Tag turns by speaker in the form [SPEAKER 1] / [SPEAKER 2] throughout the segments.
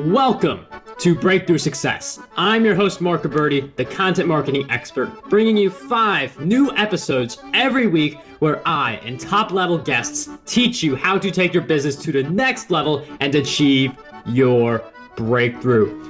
[SPEAKER 1] Welcome to Breakthrough Success. I'm your host, Mark Gabberty, the content marketing expert, bringing you 5 new episodes every week where I and top-level guests teach you how to take your business to the next level and achieve your breakthrough.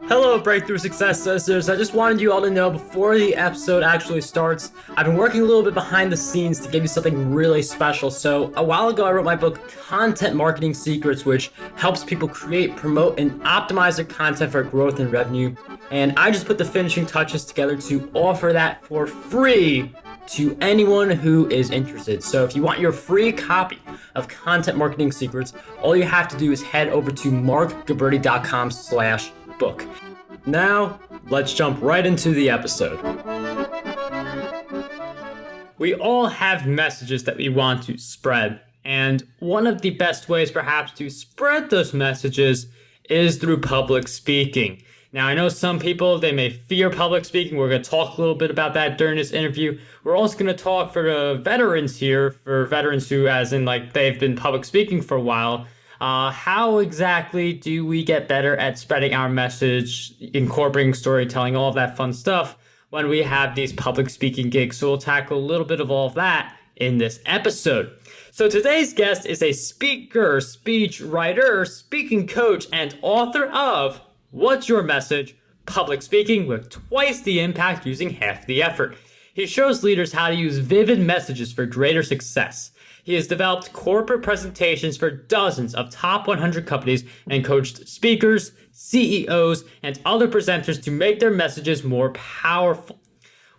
[SPEAKER 1] Hello, Breakthrough Success listeners. I just wanted you all to know before the episode actually starts, I've been working a little bit behind the scenes to give you something really special. So a while ago, I wrote my book, Content Marketing Secrets, which helps people create, promote, and optimize their content for growth and revenue. And I just put the finishing touches together to offer that for free to anyone who is interested. So if you want your free copy of Content Marketing Secrets, all you have to do is head over to markgabberty.com/book. Now, let's jump right into the episode. We all have messages that we want to spread, and one of the best ways perhaps to spread those messages is through public speaking. Now, I know some people, they may fear public speaking. We're going to talk a little bit about that during this interview. We're also going to talk for the veterans here, for veterans who, as in like they've been public speaking for a while. How exactly do we get better at spreading our message, incorporating storytelling, all of that fun stuff when we have these public speaking gigs? So we'll tackle a little bit of all of that in this episode. So today's guest is a speaker, speech writer, speaking coach, and author of What's Your Message? Public Speaking with Twice the Impact Using Half the Effort. He shows leaders how to use vivid messages for greater success. He has developed corporate presentations for dozens of top 100 companies and coached speakers, CEOs, and other presenters to make their messages more powerful.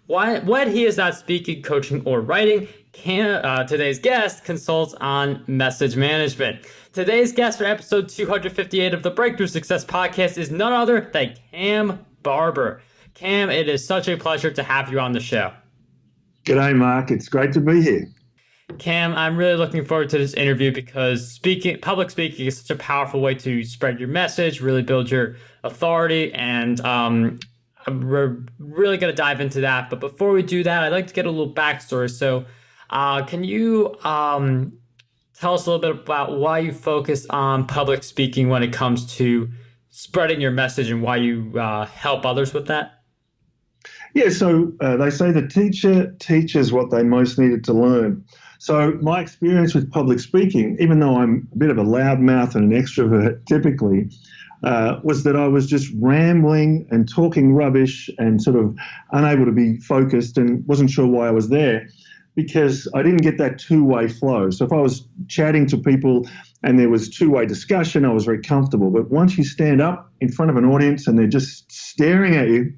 [SPEAKER 1] When he is not speaking, coaching, or writing, today's guest consults on message management. Today's guest for episode 258 of the Breakthrough Success Podcast is none other than Cam Barber. Cam, it is such a pleasure to have you on the show.
[SPEAKER 2] G'day, Mark. It's great to be here.
[SPEAKER 1] Cam, I'm really looking forward to this interview because public speaking is such a powerful way to spread your message, really build your authority, and we're really going to dive into that. But before we do that, I'd like to get a little backstory. So can you tell us a little bit about why you focus on public speaking when it comes to spreading your message and why you help others with that?
[SPEAKER 2] Yeah, so they say the teacher teaches what they most needed to learn. So my experience with public speaking, even though I'm a bit of a loudmouth and an extrovert typically, was that I was just rambling and talking rubbish and sort of unable to be focused and wasn't sure why I was there because I didn't get that two-way flow. So if I was chatting to people and there was two-way discussion, I was very comfortable. But once you stand up in front of an audience and they're just staring at you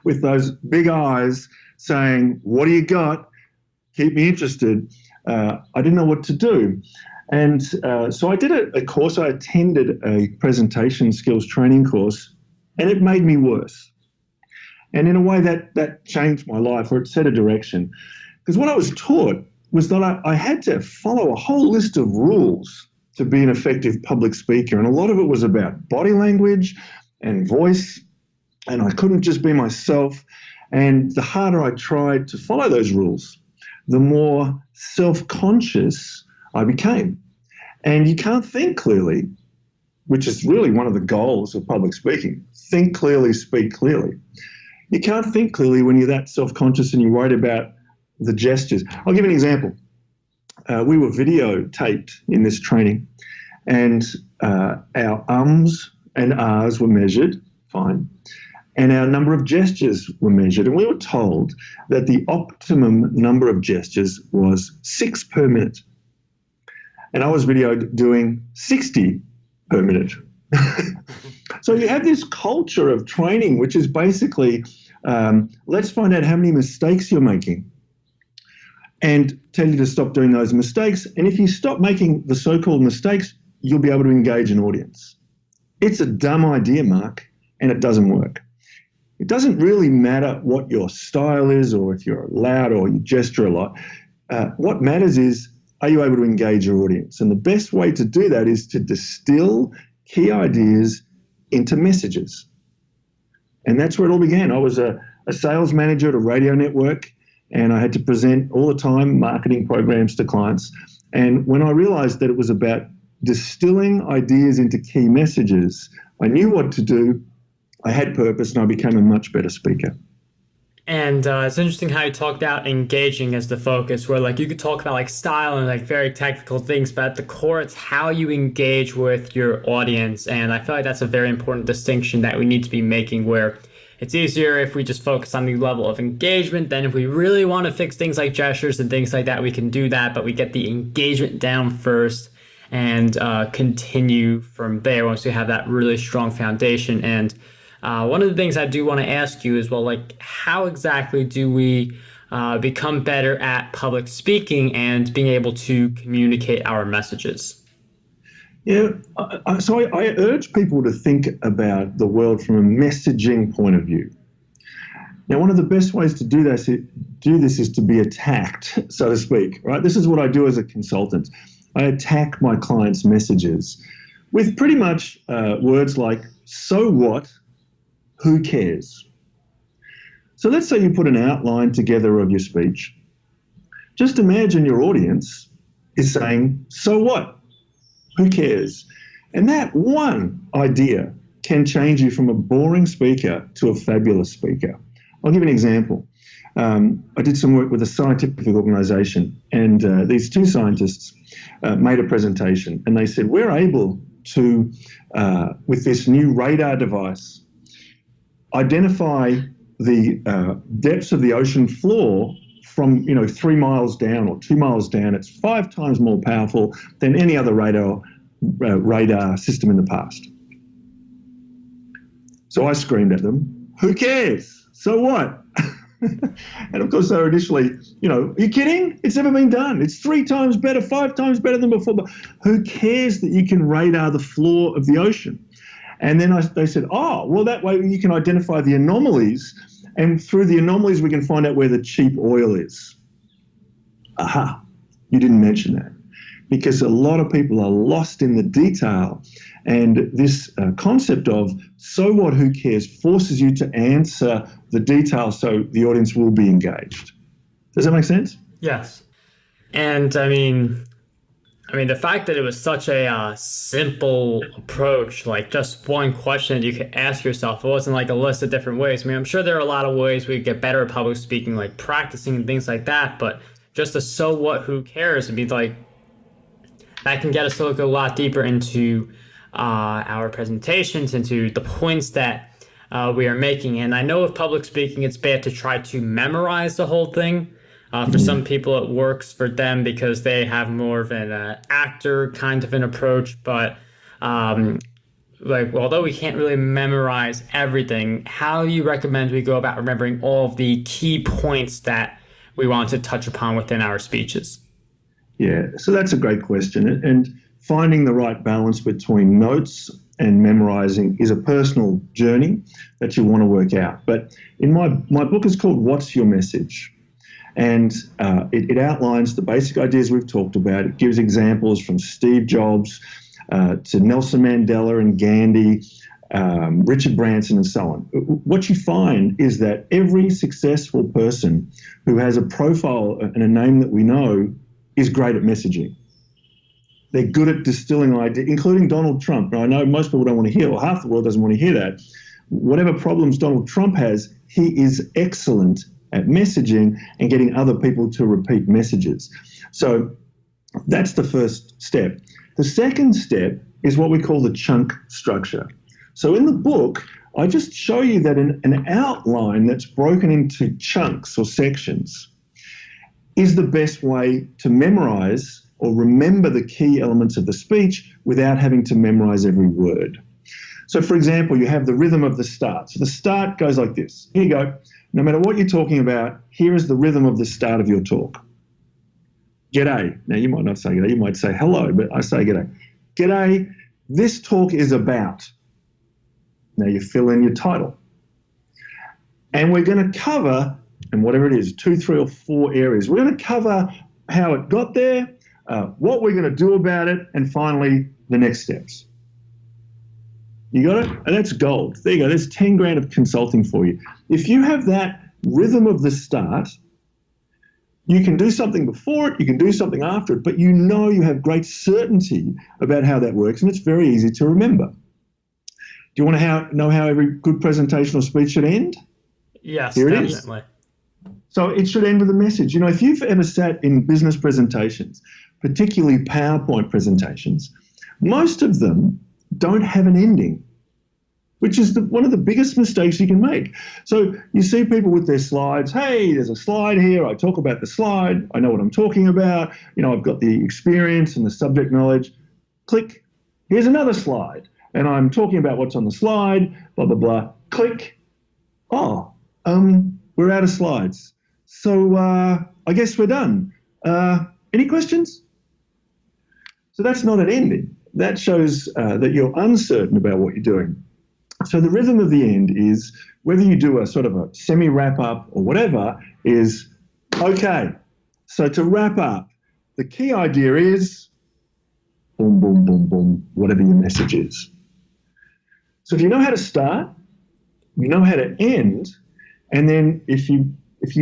[SPEAKER 2] with those big eyes saying, "What do you got? Keep me interested," I didn't know what to do. And so I did a course. I attended a presentation skills training course, and it made me worse. And in a way that changed my life, or it set a direction. Because what I was taught was that I had to follow a whole list of rules to be an effective public speaker. And a lot of it was about body language and voice, and I couldn't just be myself. And the harder I tried to follow those rules, the more self-conscious I became. And you can't think clearly, which is really one of the goals of public speaking. Think clearly, speak clearly. You can't think clearly when you're that self-conscious and you're worried about the gestures. I'll give you an example. We were videotaped in this training, and our ums and ahs were measured, fine. And our number of gestures were measured, and we were told that the optimum number of gestures was 6 per minute. And I was videoed doing 60 per minute. So you have this culture of training, which is basically, let's find out how many mistakes you're making and tell you to stop doing those mistakes. And if you stop making the so-called mistakes, you'll be able to engage an audience. It's a dumb idea, Mark, and it doesn't work. It doesn't really matter what your style is or if you're loud or you gesture a lot. What matters is, are you able to engage your audience? And the best way to do that is to distill key ideas into messages. And that's where it all began. I was a sales manager at a radio network, and I had to present all the time marketing programs to clients. And when I realized that it was about distilling ideas into key messages, I knew what to do, I had purpose, and I became a much better speaker.
[SPEAKER 1] And it's interesting how you talk about engaging as the focus, where like you could talk about like style and like very technical things, but at the core, it's how you engage with your audience. And I feel like that's a very important distinction that we need to be making, where it's easier if we just focus on the level of engagement. Then if we really want to fix things like gestures and things like that, we can do that, but we get the engagement down first and continue from there once we have that really strong foundation. And one of the things I do want to ask you is, well, like, how exactly do we become better at public speaking and being able to communicate our messages?
[SPEAKER 2] Yeah, so I urge people to think about the world from a messaging point of view. Now, one of the best ways to do this is to be attacked, so to speak, right? This is what I do as a consultant. I attack my clients' messages with pretty much words like, so what? Who cares? So let's say you put an outline together of your speech. Just imagine your audience is saying, so what? Who cares? And that one idea can change you from a boring speaker to a fabulous speaker. I'll give you an example. I did some work with a scientific organization, and these two scientists made a presentation, and they said, we're able to, with this new radar device, identify the depths of the ocean floor from 3 miles down or 2 miles down. It's 5 times more powerful than any other radar system in the past. So I screamed at them, who cares? So what? And of course they were initially, are you kidding? It's never been done. It's 3 times better, 5 times better than before. But who cares that you can radar the floor of the ocean? And then they said, oh, well, that way you can identify the anomalies, and through the anomalies we can find out where the cheap oil is. Aha, you didn't mention that. Because a lot of people are lost in the detail, and this concept of so what, who cares, forces you to answer the detail so the audience will be engaged. Does that make sense?
[SPEAKER 1] Yes. And I mean, the fact that it was such a simple approach, like just one question that you could ask yourself, it wasn't like a list of different ways. I'm sure there are a lot of ways we could get better at public speaking, like practicing and things like that, but just a so what, who cares, would be like, that can get us to look a lot deeper into our presentations, into the points that we are making. And I know with public speaking, it's bad to try to memorize the whole thing. For some people, it works for them because they have more of an actor kind of an approach. But although we can't really memorize everything, how do you recommend we go about remembering all of the key points that we want to touch upon within our speeches?
[SPEAKER 2] Yeah, so that's a great question. And finding the right balance between notes and memorizing is a personal journey that you want to work out. But in my book is called What's Your Message? And it outlines the basic ideas we've talked about. It gives examples from Steve Jobs to Nelson Mandela and Gandhi, Richard Branson, and so on. What you find is that every successful person who has a profile and a name that we know is great at messaging. They're good at distilling ideas, including Donald Trump. Now, I know most people don't want to hear, or half the world doesn't want to hear that. Whatever problems Donald Trump has, he is excellent at messaging and getting other people to repeat messages. So that's the first step. The second step is what we call the chunk structure. So in the book, I just show you that an outline that's broken into chunks or sections is the best way to memorize or remember the key elements of the speech without having to memorize every word. So for example, you have the rhythm of the start. So the start goes like this. Here you go. No matter what you're talking about, here is the rhythm of the start of your talk. G'day. Now, you might not say g'day, you might say hello, but I say g'day. G'day, this talk is about. Now you fill in your title. And we're going to cover, and whatever it is, 2, 3, or 4 areas. We're going to cover how it got there, what we're going to do about it, and finally, the next steps. You got it? And that's gold. There you go. There's 10 grand of consulting for you. If you have that rhythm of the start, You can do something before it, you can do something after it, but you know you have great certainty about how that works, and it's very easy to remember. Do you want to know how every good presentation or speech should end?
[SPEAKER 1] Yes,
[SPEAKER 2] Here
[SPEAKER 1] definitely.
[SPEAKER 2] It is. So it should end with a message. If you've ever sat in business presentations, particularly PowerPoint presentations, most of them don't have an ending, which is one of the biggest mistakes you can make. So you see people with their slides. Hey, there's a slide here. I talk about the slide. I know what I'm talking about. I've got the experience and the subject knowledge. Click. Here's another slide. And I'm talking about what's on the slide, blah, blah, blah. Click. Oh, we're out of slides. So I guess we're done. Any questions? So that's not an ending. That shows that you're uncertain about what you're doing. So the rhythm of the end is, whether you do a sort of a semi-wrap up or whatever, is, okay, so to wrap up, the key idea is, boom, boom, boom, boom, whatever your message is. So if you know how to start, you know how to end, and then if you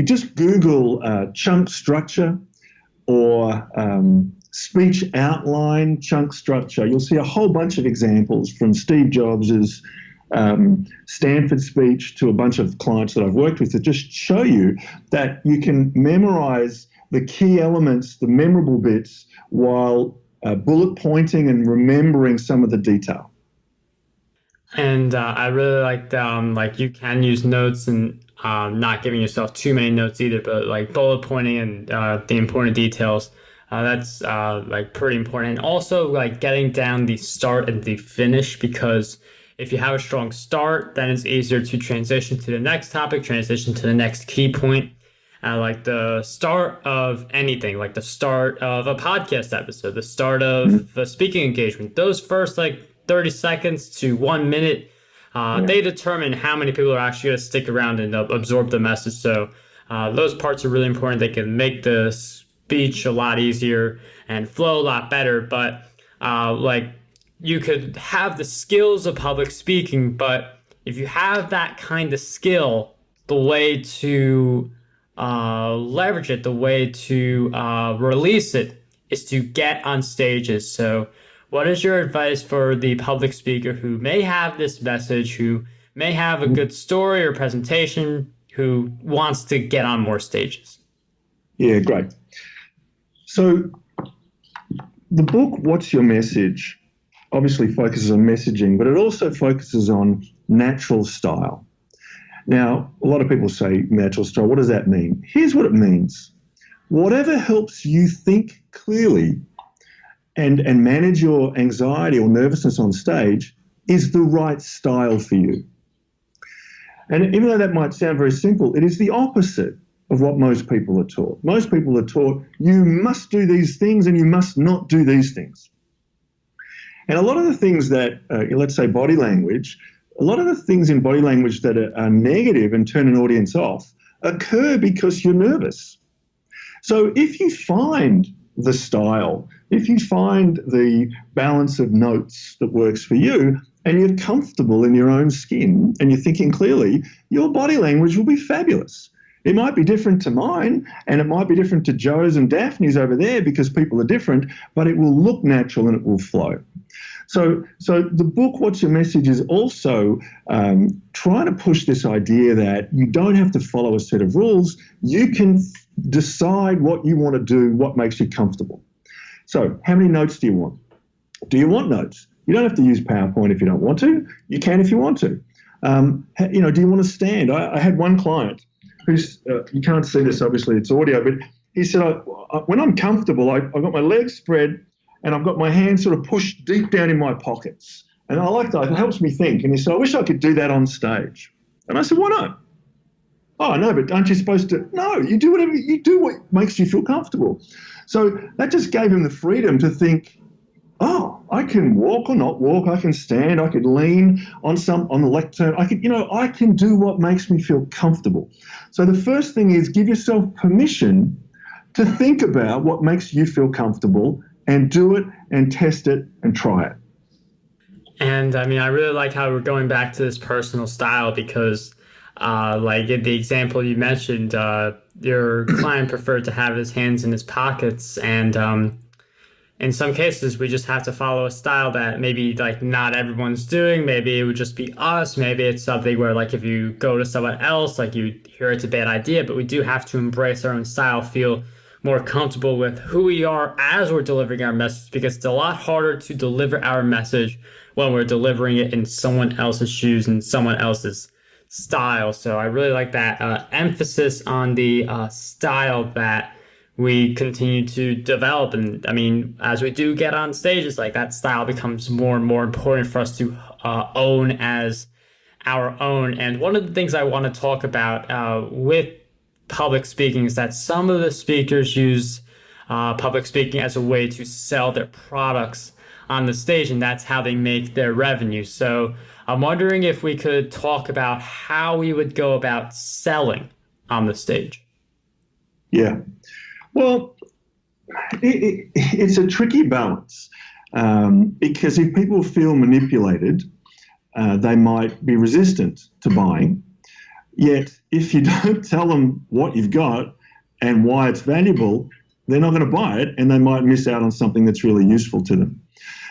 [SPEAKER 2] just Google chunk structure or speech outline chunk structure, you'll see a whole bunch of examples from Steve Jobs's Stanford speech to a bunch of clients that I've worked with that just show you that you can memorize the key elements, the memorable bits, while bullet pointing and remembering some of the detail.
[SPEAKER 1] And I really like you can use notes and not giving yourself too many notes either, but like bullet pointing and the important details. That's pretty important. And also like getting down the start and the finish, because if you have a strong start, then it's easier to transition to the next topic, transition to the next key point. Like the start of anything, like the start of a podcast episode, the start of a speaking engagement, those first 30 seconds to 1 minute, they determine how many people are actually going to stick around and absorb the message. So those parts are really important. They can make the speech a lot easier and flow a lot better. But you could have the skills of public speaking, but if you have that kind of skill, the way to leverage it, the way to release it, is to get on stages. So what is your advice for the public speaker who may have this message, who may have a good story or presentation, who wants to get on more stages?
[SPEAKER 2] Yeah, great. So the book, What's Your Message, obviously focuses on messaging, but it also focuses on natural style. Now, a lot of people say natural style. What does that mean? Here's what it means. Whatever helps you think clearly and manage your anxiety or nervousness on stage is the right style for you. And even though that might sound very simple, it is the opposite of what most people are taught. Most people are taught you must do these things and you must not do these things. And a lot of the things that, let's say body language, a lot of the things in body language that are negative and turn an audience off occur because you're nervous. So if you find the style, if you find the balance of notes that works for you, and you're comfortable in your own skin and you're thinking clearly, your body language will be fabulous. It might be different to mine, and it might be different to Joe's and Daphne's over there because people are different, but it will look natural and it will flow. So the book, What's Your Message, is also trying to push this idea that you don't have to follow a set of rules. You can decide what you want to do, what makes you comfortable. So how many notes do you want? Do you want notes? You don't have to use PowerPoint if you don't want to. You can if you want to. Do you want to stand? I had one client who's, you can't see this, obviously it's audio, but he said, when I'm comfortable, I've got my legs spread and I've got my hands sort of pushed deep down in my pockets. And I like that. It helps me think. And he said, I wish I could do that on stage. And I said, why not? Oh, no, but aren't you supposed to? No, you do whatever, you do what makes you feel comfortable. So that just gave him the freedom to think, oh, I can walk or not walk. I can stand. I could lean on the lectern. I can do what makes me feel comfortable. So the first thing is give yourself permission to think about what makes you feel comfortable and do it and test it and try it.
[SPEAKER 1] And I mean, I really like how we're going back to this personal style because Like in the example you mentioned, your client preferred to have his hands in his pockets, and in some cases, we just have to follow a style that maybe like not everyone's doing. Maybe it would just be us. Maybe it's something where like if you go to someone else, like you hear it's a bad idea, but we do have to embrace our own style, feel more comfortable with who we are as we're delivering our message, because it's a lot harder to deliver our message when we're delivering it in someone else's shoes and someone else's style. So I really like that emphasis on the style that we continue to develop. And I mean, as we do get on stages, like that style becomes more and more important for us to own as our own. And one of the things I want to talk about with public speaking is that some of the speakers use public speaking as a way to sell their products on the stage, and that's how they make their revenue. So I'm wondering if we could talk about how we would go about selling on the stage.
[SPEAKER 2] Yeah. Well, it's a tricky balance because if people feel manipulated, they might be resistant to buying. Yet, if you don't tell them what you've got and why it's valuable, they're not going to buy it, and they might miss out on something that's really useful to them.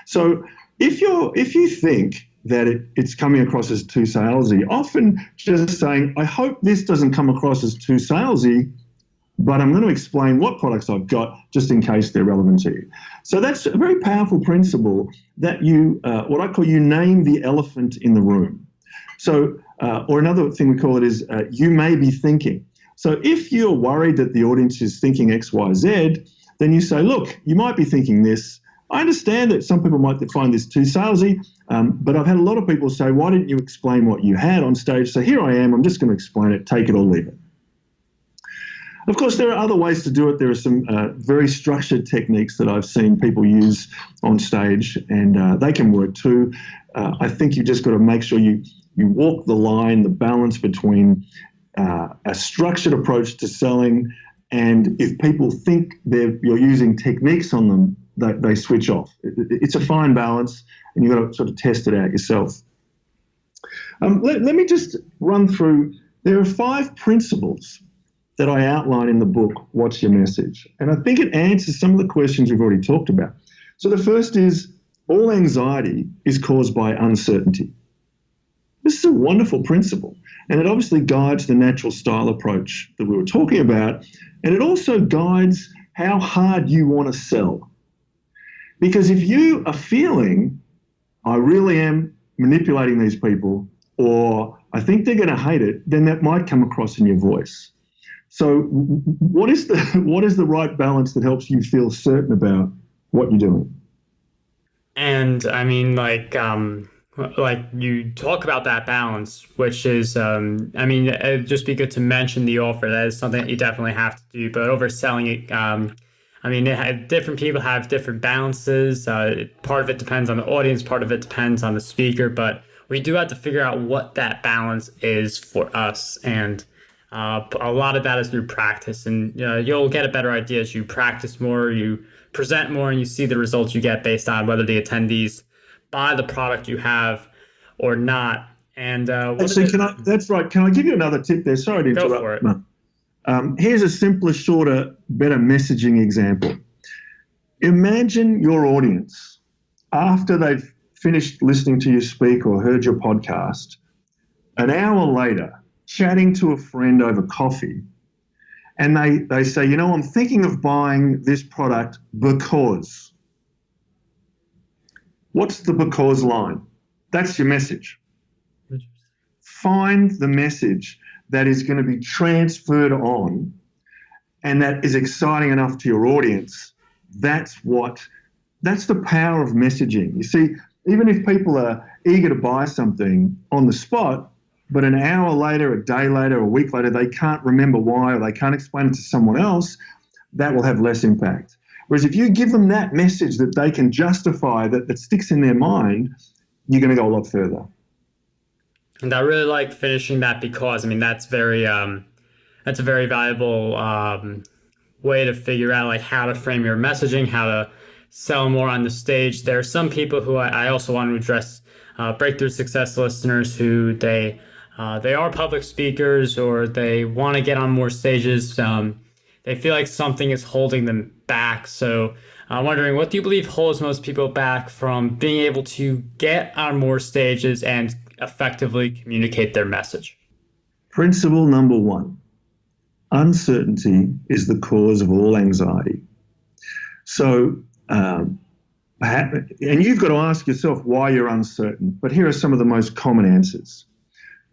[SPEAKER 2] So, if you think that it's coming across as too salesy, often just saying, "I hope this doesn't come across as too salesy, but I'm going to explain what products I've got just in case they're relevant to you." So that's a very powerful principle that you, what I call, you name the elephant in the room. So, or another thing we call it is you may be thinking. So if you're worried that the audience is thinking X, Y, Z, then you say, look, you might be thinking this. I understand that some people might find this too salesy, but I've had a lot of people say, why didn't you explain what you had on stage? So here I am, I'm just going to explain it, take it or leave it. Of course, there are other ways to do it. There are some very structured techniques that I've seen people use on stage, and they can work too. I think you just got to make sure you walk the line, the balance between a structured approach to selling, and if people think you're using techniques on them, they switch off. It's a fine balance, and you've got to sort of test it out yourself. Let me just run through. There are 5 principles that I outline in the book, What's Your Message? And I think it answers some of the questions we've already talked about. So the first is, all anxiety is caused by uncertainty. This is a wonderful principle, and it obviously guides the natural style approach that we were talking about, and it also guides how hard you want to sell. Because if you are feeling, I really am manipulating these people, or I think they're going to hate it, then that might come across in your voice. So what is the right balance that helps you feel certain about what you're doing?
[SPEAKER 1] And I mean, like you talk about that balance, which is, it'd just be good to mention the offer. That is something that you definitely have to do. But overselling it, different people have different balances. Part of it depends on the audience, part of it depends on the speaker. But we do have to figure out what that balance is for us. And a lot of that is through practice, and you'll get a better idea as you practice more, you present more, and you see the results you get based on whether the attendees buy the product you have or not. And
[SPEAKER 2] that's right. Can I give you another tip there? Sorry to interrupt.
[SPEAKER 1] Go for it.
[SPEAKER 2] No. Here's a simpler, shorter, better messaging example. Imagine your audience, after they've finished listening to you speak or heard your podcast, an hour later, chatting to a friend over coffee, and they say, I'm thinking of buying this product because. What's the because line? That's your message. Find the message that is going to be transferred on and that is exciting enough to your audience. That's the power of messaging. You see, even if people are eager to buy something on the spot, but an hour later, a day later, a week later, they can't remember why, or they can't explain it to someone else, that will have less impact. Whereas if you give them that message that they can justify, that sticks in their mind, you're going to go a lot further.
[SPEAKER 1] And I really like finishing that because, that's a very valuable way to figure out like how to frame your messaging, how to sell more on the stage. There are some people who I also want to address, breakthrough success listeners, who they they are public speakers or they want to get on more stages. They feel like something is holding them back. So I'm wondering, what do you believe holds most people back from being able to get on more stages and effectively communicate their message?
[SPEAKER 2] Principle number one, uncertainty is the cause of all anxiety. So, and you've got to ask yourself why you're uncertain, but here are some of the most common answers.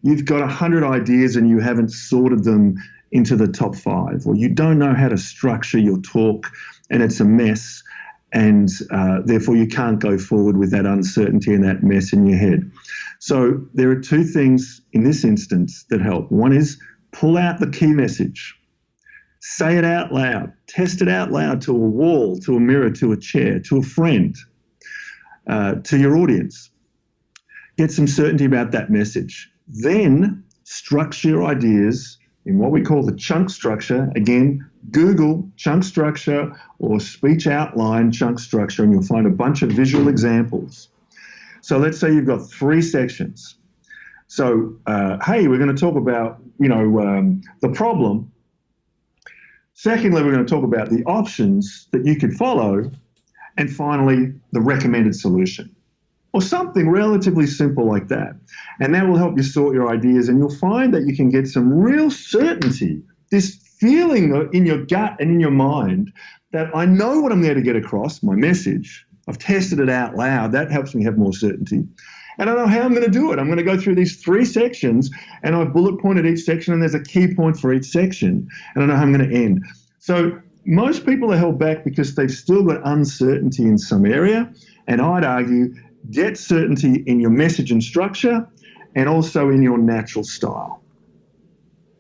[SPEAKER 2] You've got 100 ideas and you haven't sorted them into the top 5, or you don't know how to structure your talk and it's a mess, and therefore you can't go forward with that uncertainty and that mess in your head. So there are 2 things in this instance that help. One is pull out the key message. Say it out loud. Test it out loud to a wall, to a mirror, to a chair, to a friend, to your audience. Get some certainty about that message. Then structure your ideas in what we call the chunk structure. Again, Google chunk structure or speech outline chunk structure, and you'll find a bunch of visual examples. So let's say you've got 3 sections. So, hey, we're going to talk about, the problem. Secondly, we're going to talk about the options that you could follow. And finally, the recommended solution, or something relatively simple like that. And that will help you sort your ideas, and you'll find that you can get some real certainty, this feeling in your gut and in your mind that I know what I'm there to get across, my message. I've tested it out loud. That helps me have more certainty. And I know how I'm going to do it. I'm going to go through these 3 sections, and I've bullet pointed each section, and there's a key point for each section, and I know how I'm going to end. So most people are held back because they've still got uncertainty in some area, and I'd argue get certainty in your message and structure and also in your natural style.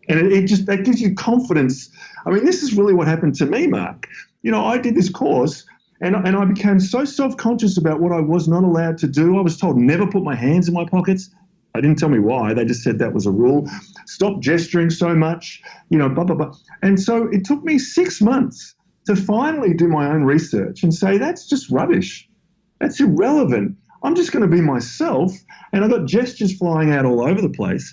[SPEAKER 2] And that gives you confidence. I mean, this is really what happened to me, Mark. I did this course, and I became so self-conscious about what I was not allowed to do. I was told never put my hands in my pockets. They didn't tell me why. They just said that was a rule. Stop gesturing so much, blah, blah, blah. And so it took me 6 months to finally do my own research and say, that's just rubbish. That's irrelevant. I'm just going to be myself. And I've got gestures flying out all over the place.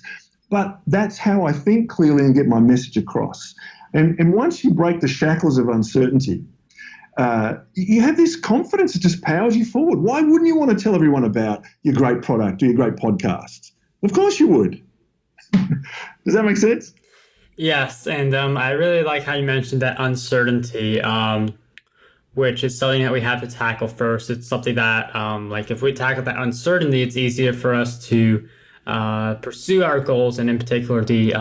[SPEAKER 2] But that's how I think clearly and get my message across. And once you break the shackles of uncertainty, you have this confidence that just powers you forward. Why wouldn't you want to tell everyone about your great product or your great podcast? Of course you would. Does that make sense?
[SPEAKER 1] Yes, and I really like how you mentioned that uncertainty, which is something that we have to tackle first. It's something that, if we tackle that uncertainty, it's easier for us to pursue our goals, and in particular the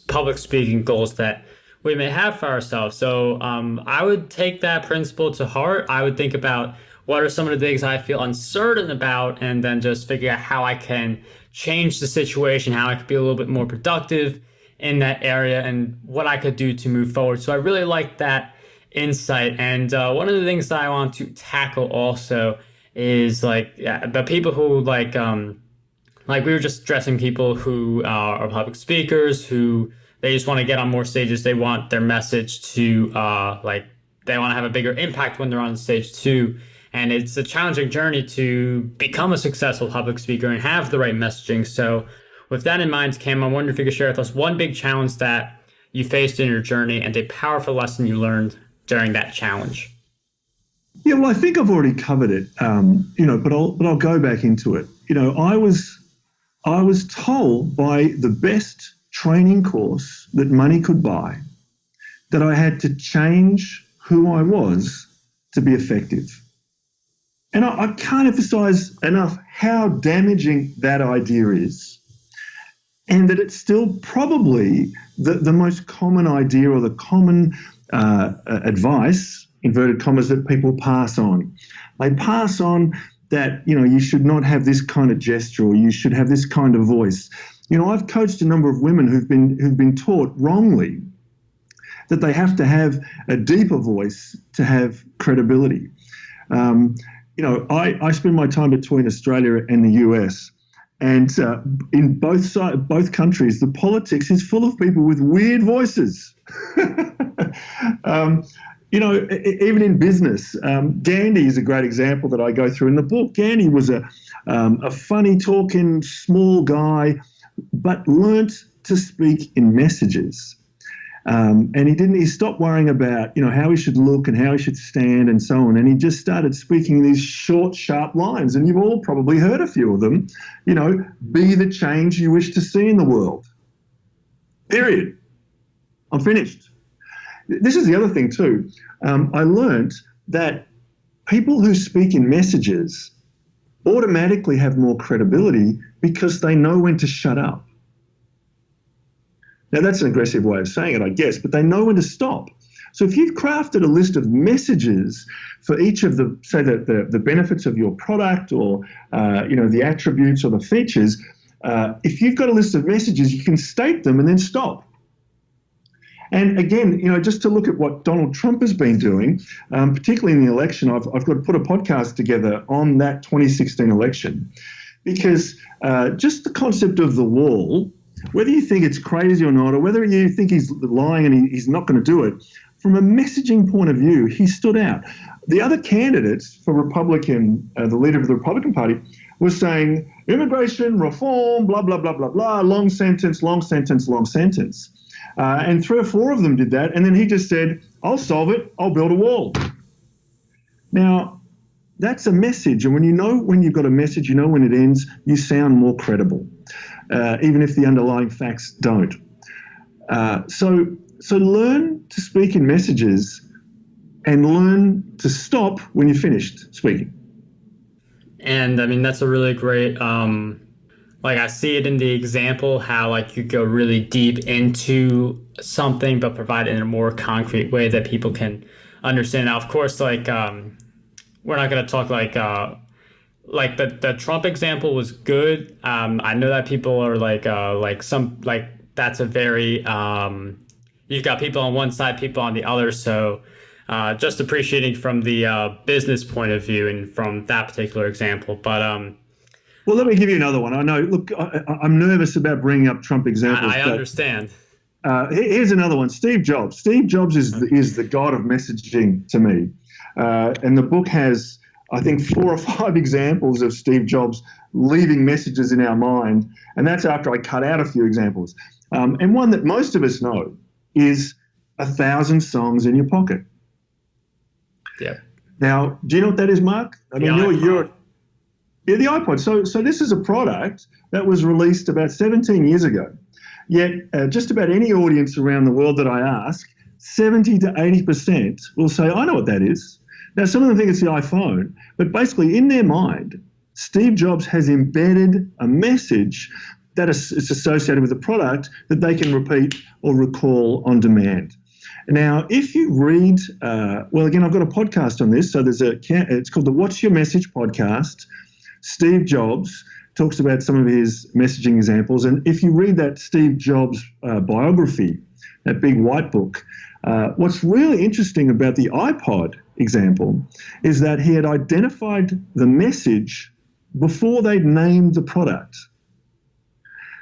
[SPEAKER 1] public speaking goals that we may have for ourselves. So I would take that principle to heart. I would think about what are some of the things I feel uncertain about, and then just figure out how I can change the situation, how I could be a little bit more productive in that area, and what I could do to move forward. So I really like that insight. And one of the things that I want to tackle also is the people who we were just addressing people who are public speakers, who they just want to get on more stages. They want their message to they want to have a bigger impact when they're on stage too. And it's a challenging journey to become a successful public speaker and have the right messaging. So with that in mind, Cam, I wonder if you could share with us one big challenge that you faced in your journey and a powerful lesson you learned during that challenge.
[SPEAKER 2] Yeah, well, I think I've already covered it, but I'll go back into it. I was told by the best training course that money could buy that I had to change who I was to be effective. And I can't emphasize enough how damaging that idea is, and that it's still probably the most common idea or the common advice, inverted commas, that people pass on. They pass on that, you should not have this kind of gesture, or you should have this kind of voice. I've coached a number of women who've been taught wrongly that they have to have a deeper voice to have credibility. I spend my time between Australia and the US, and in both countries, the politics is full of people with weird voices. Even in business, Gandhi is a great example that I go through in the book. Gandhi was a funny talking small guy but learnt to speak in messages. And he stopped worrying about, how he should look and how he should stand and so on. And he just started speaking these short, sharp lines. And you've all probably heard a few of them. Be the change you wish to see in the world. Period. I'm finished. This is the other thing too. I learned that people who speak in messages automatically have more credibility because they know when to shut up. Now, that's an aggressive way of saying it, I guess, but they know when to stop. So if you've crafted a list of messages for each of the benefits of your product or, the attributes or the features, if you've got a list of messages, you can state them and then stop. And again, just to look at what Donald Trump has been doing, particularly in the election, I've got to put a podcast together on that 2016 election, because just the concept of the wall, whether you think it's crazy or not, or whether you think he's lying and he's not going to do it, from a messaging point of view, he stood out. The other candidates for Republican, the leader of the Republican Party, was saying immigration reform, blah, blah, blah, blah, blah, long sentence, long sentence, long sentence. And 3 or 4 of them did that. And then he just said, I'll solve it. I'll build a wall. Now, that's a message. And when you've got a message, you know when it ends, you sound more credible, even if the underlying facts don't. So learn to speak in messages and learn to stop when you're finished speaking.
[SPEAKER 1] And I mean, that's a really great, I see it in the example, how you go really deep into something, but provide it in a more concrete way that people can understand. Now, of course, we're not going to talk the Trump example was good. I know that people are that's a very, you've got people on one side, people on the other. So just appreciating from the business point of view and from that particular example. But
[SPEAKER 2] well, let me give you another one. I know, look, I'm nervous about bringing up Trump examples.
[SPEAKER 1] I understand.
[SPEAKER 2] Here's another one. Steve Jobs. Steve Jobs is the god of messaging to me. And the book has, I think, 4 or 5 examples of Steve Jobs leaving messages in our mind. And that's after I cut out a few examples. And one that most of us know is 1,000 songs in your pocket.
[SPEAKER 1] Yeah.
[SPEAKER 2] Now, do you know what that is, Mark? I mean, you're the iPod. So this is a product that was released about 17 years ago. Yet just about any audience around the world that I ask, 70 to 80% will say, I know what that is. Now, some of them think it's the iPhone, but basically in their mind, Steve Jobs has embedded a message that is associated with the product that they can repeat or recall on demand. Now, if you read, again, I've got a podcast on this. So it's called the What's Your Message podcast. Steve Jobs talks about some of his messaging examples. And if you read that Steve Jobs biography, that big white book, what's really interesting about the iPod example is that he had identified the message before they'd named the product.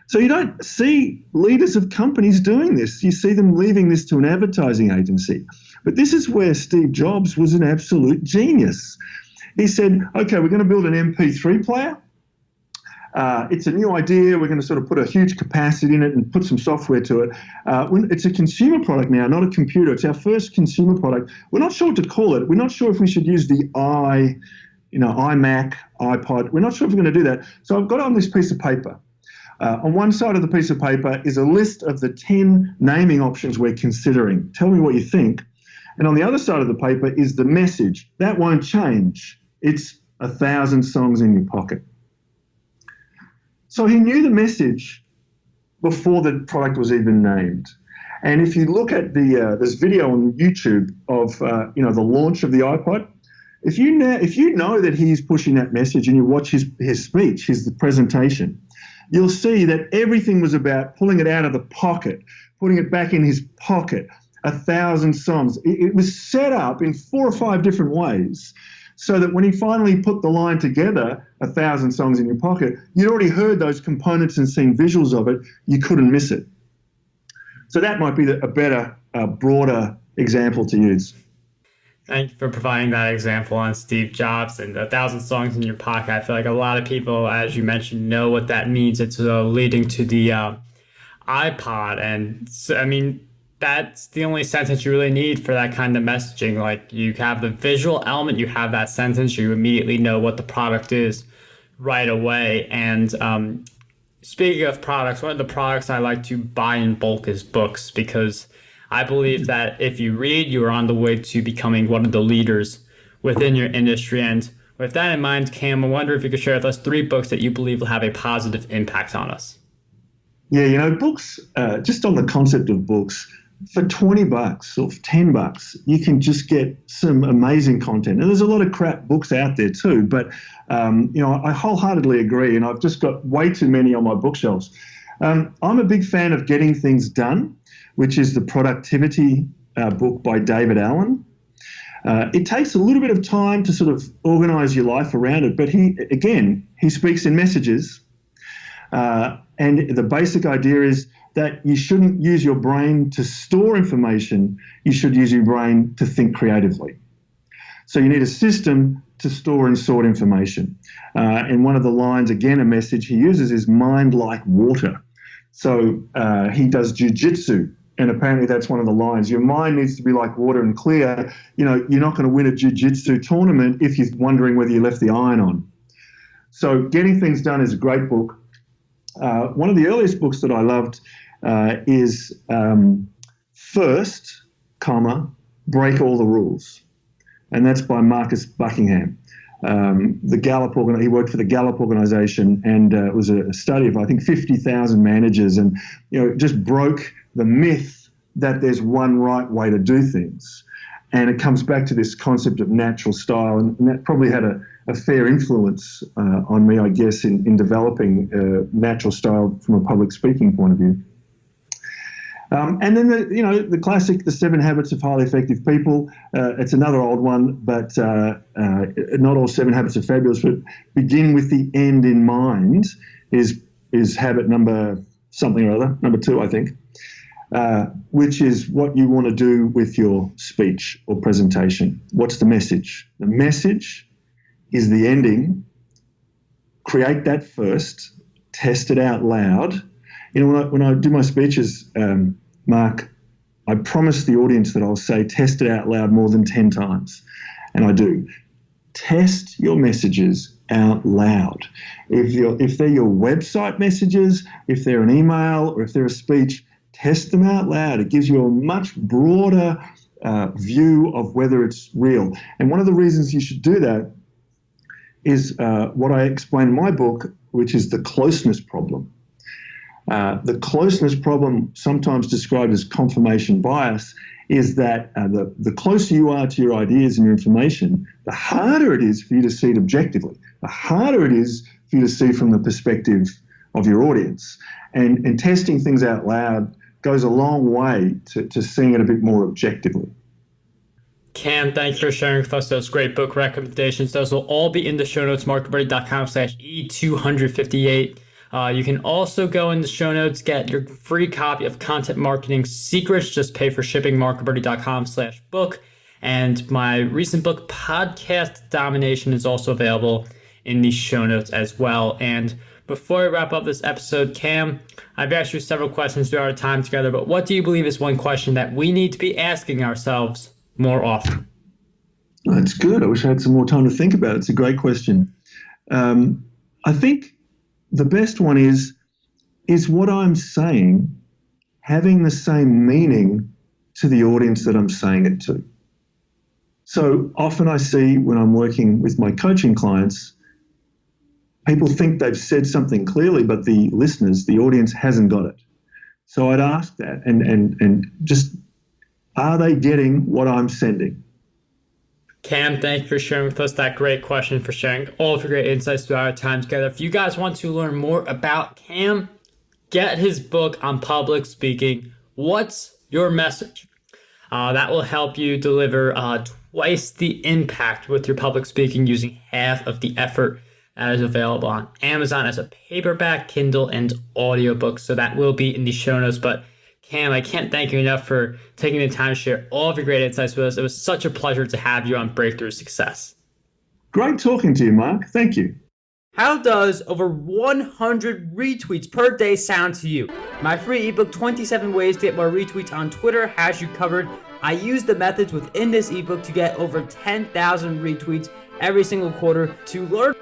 [SPEAKER 2] So you don't see leaders of companies doing this. You see them leaving this to an advertising agency. But this is where Steve Jobs was an absolute genius. He said, okay, we're going to build an MP3 player. It's a new idea. We're going to sort of put a huge capacity in it and put some software to it. It's a consumer product now, not a computer. It's our first consumer product. We're not sure what to call it. We're not sure if we should use the iMac, iPod. We're not sure if we're going to do that. So I've got it on this piece of paper. On one side of the piece of paper is a list of the 10 naming options we're considering. Tell me what you think. And on the other side of the paper is the message. That won't change. It's 1,000 songs in your pocket. So he knew the message before the product was even named. And if you look at this video on YouTube of the launch of the iPod, if you know that he's pushing that message and you watch his speech, his presentation, you'll see that everything was about pulling it out of the pocket, putting it back in his pocket, 1,000 songs. It was set up in 4 or 5 different ways so that when he finally put the line together, 1,000 songs in your pocket, you'd already heard those components and seen visuals of it. You couldn't miss it. So that might be a better, broader example to use.
[SPEAKER 1] Thank you for providing that example on Steve Jobs and 1,000 songs in your pocket. I feel like a lot of people, as you mentioned, know what that means. It's leading to the iPod. And so, I mean, that's the only sentence you really need for that kind of messaging. Like you have the visual element, you have that sentence, you immediately know what the product is right away. And speaking of products, one of the products I like to buy in bulk is books, because I believe that if you read, you are on the way to becoming one of the leaders within your industry. And with that in mind, Cam, I wonder if you could share with us 3 books that you believe will have a positive impact on us.
[SPEAKER 2] Yeah, books, just on the concept of books, for $20 or $10, you can just get some amazing content. And there's a lot of crap books out there too, but, I wholeheartedly agree, and I've just got way too many on my bookshelves. I'm a big fan of Getting Things Done, which is the productivity book by David Allen. It takes a little bit of time to sort of organize your life around it, but he speaks in messages. And the basic idea is that you shouldn't use your brain to store information. You should use your brain to think creatively. So you need a system to store and sort information. And one of the lines, again, a message he uses is mind like water. So he does jujitsu. And apparently that's one of the lines. Your mind needs to be like water and clear. You're not going to win a jiu-jitsu tournament if you're wondering whether you left the iron on. So Getting Things Done is a great book. One of the earliest books that I loved is First, Break All the Rules. And that's by Marcus Buckingham. The Gallup he worked for the Gallup organization, and it was a study of, I think, 50,000 managers, and just broke the myth that there's one right way to do things. And it comes back to this concept of natural style, and that probably had a fair influence on me, I guess, in developing natural style from a public speaking point of view. And then the classic, The 7 Habits of Highly Effective People. It's another old one, but not all 7 habits are fabulous. But begin with the end in mind is habit number something or other, number 2, I think, which is what you want to do with your speech or presentation. What's the message? The message is the ending. Create that first. Test it out loud. When I do my speeches, Mark, I promise the audience that I'll say test it out loud more than 10 times. And I do. Test your messages out loud. If they're your website messages, if they're an email, or if they're a speech, test them out loud. It gives you a much broader view of whether it's real. And one of the reasons you should do that is what I explain in my book, which is the closeness problem. The closeness problem, sometimes described as confirmation bias, is that the closer you are to your ideas and your information, the harder it is for you to see it objectively. The harder it is for you to see from the perspective of your audience. And testing things out loud goes a long way to seeing it a bit more objectively.
[SPEAKER 1] Cam, thanks for sharing with us those great book recommendations. Those will all be in the show notes, marketbuddy.com/E258. You can also go in the show notes, get your free copy of Content Marketing Secrets. Just pay for shipping, marketbuddy.com/book. And my recent book, Podcast Domination, is also available in the show notes as well. And before we wrap up this episode, Cam, I've asked you several questions throughout our time together, but what do you believe is one question that we need to be asking ourselves more often?
[SPEAKER 2] That's good. I wish I had some more time to think about it. It's a great question. I think the best one is what I'm saying having the same meaning to the audience that I'm saying it to? So often I see when I'm working with my coaching clients, people think they've said something clearly, but the listeners, the audience hasn't got it. So I'd ask that and just, are they getting what I'm sending?
[SPEAKER 1] Cam, thank you for sharing with us that great question, for sharing all of your great insights throughout our time together. If you guys want to learn more about Cam, get his book on public speaking, What's Your Message? That will help you deliver twice the impact with your public speaking using half of the effort. That is available on Amazon as a paperback, Kindle, and audiobook. So that will be in the show notes. But Cam, I can't thank you enough for taking the time to share all of your great insights with us. It was such a pleasure to have you on Breakthrough Success.
[SPEAKER 2] Great talking to you, Mark. Thank you.
[SPEAKER 1] How does over 100 retweets per day sound to you? My free ebook, 27 Ways to Get More Retweets on Twitter, has you covered. I use the methods within this ebook to get over 10,000 retweets every single quarter. To learn